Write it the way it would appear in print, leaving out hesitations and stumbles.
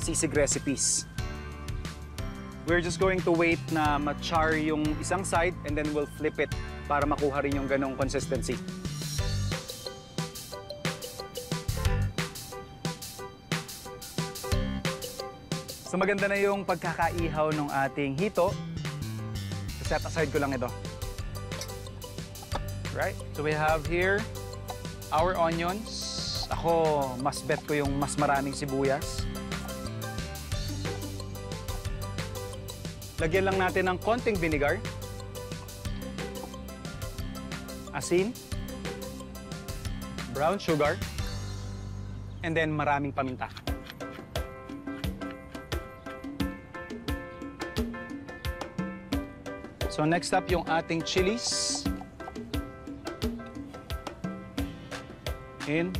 sisig recipes. We're just going to wait na ma-char yung isang side and then we'll flip it para makuha rin yung ganong consistency. So maganda na yung pagkakaihaw ng ating hito. Set aside ko lang ito. Right? So we have here our onions. Ako, mas bet ko yung mas maraming sibuyas. Lagyan lang natin ng konting vinegar. Asin. Brown sugar. And then maraming paminta. So next up yung ating chilies. In.